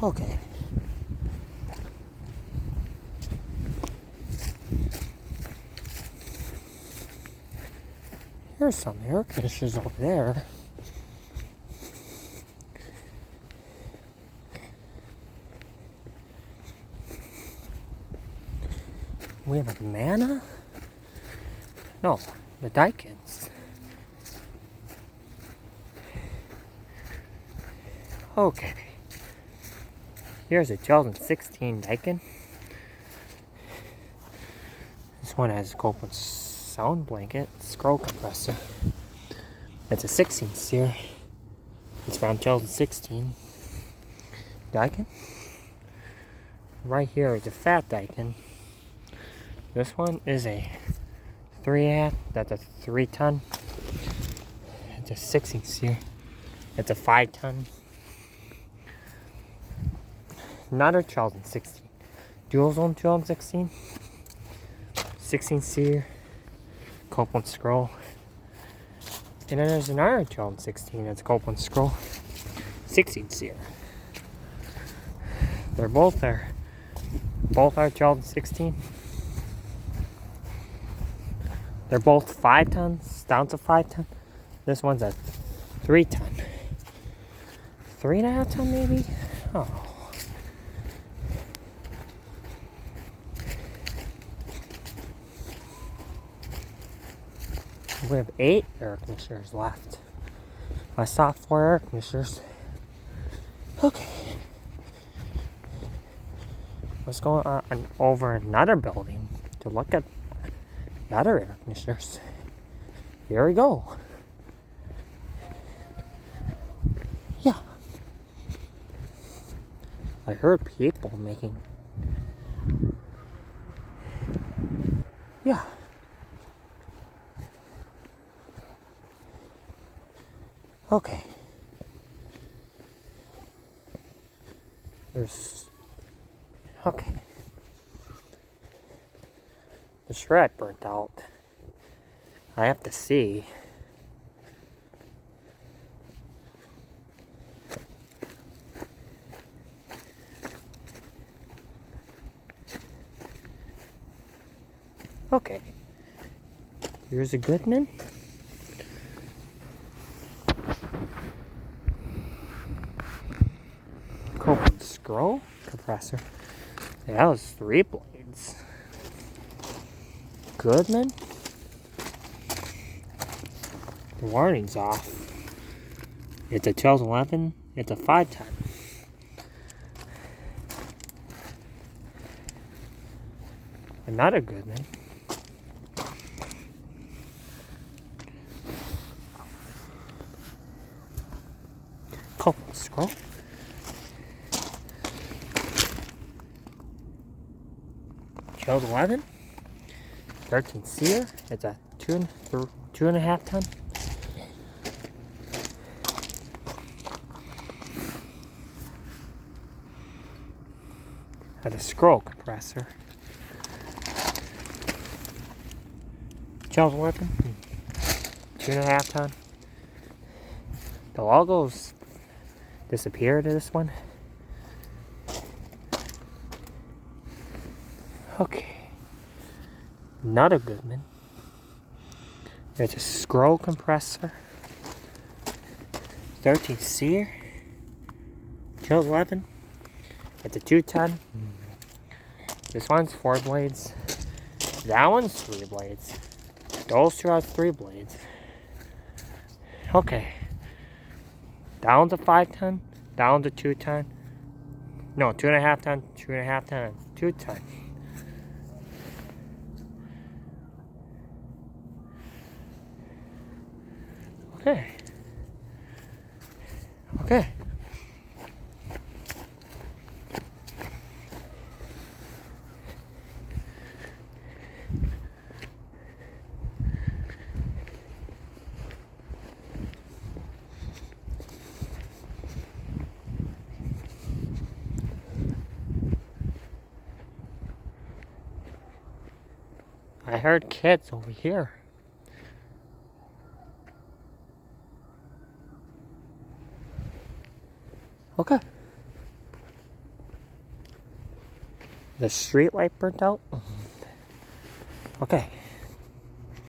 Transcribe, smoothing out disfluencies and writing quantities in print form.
Okay. Here's some air conditioners over there. We have a Mana? No, the Daikins. Okay. Here's a 2016 Daikin. This one has a Goodman sound blanket, scroll compressor. It's a 16 seer. It's from 2016 Daikin. Right here is a fat Daikin. This one is a 3.5. That's a 3-ton. It's a 16 seer. It's a 5-ton. Another 2016. Dual zone 2016. 16 seer. Goodman scroll. And then there's another 2016. That's Goodman scroll. 16 seer. They're both there. Both are 2016. They're both 5 tons, down to 5 ton. This one's a 3 ton. 3.5 ton maybe? Oh. We have 8 air conditioners left. I saw 4 air conditioners. Okay. Let's go on over another building to look at the other air conditioners. Here we go. Yeah. I heard people making. Yeah. Okay. Okay. The shred burnt out. I have to see. Okay. Here's a Goodman. Goodman scroll compressor. Yeah, that was 3 blades. Goodman. The warning's off. It's a 2011. It's a 5-ton. Another Goodman. Goodman scroll. Child 11. 13 seer. It's a 2.5 ton. Had a scroll compressor. Child 11. 2.5 ton. The logos disappeared in this one. Okay. Another Goodman. There's a scroll compressor. 13 seer. 11. It's a 2-ton. This one's 4 blades. That one's 3 blades. Those 2 have 3 blades. Okay. Down to 5-ton. Down to 2-ton. No, 2.5 ton, 2.5 ton, 2-ton. Okay. Okay. I heard kids over here. Okay. The street light burnt out? Okay.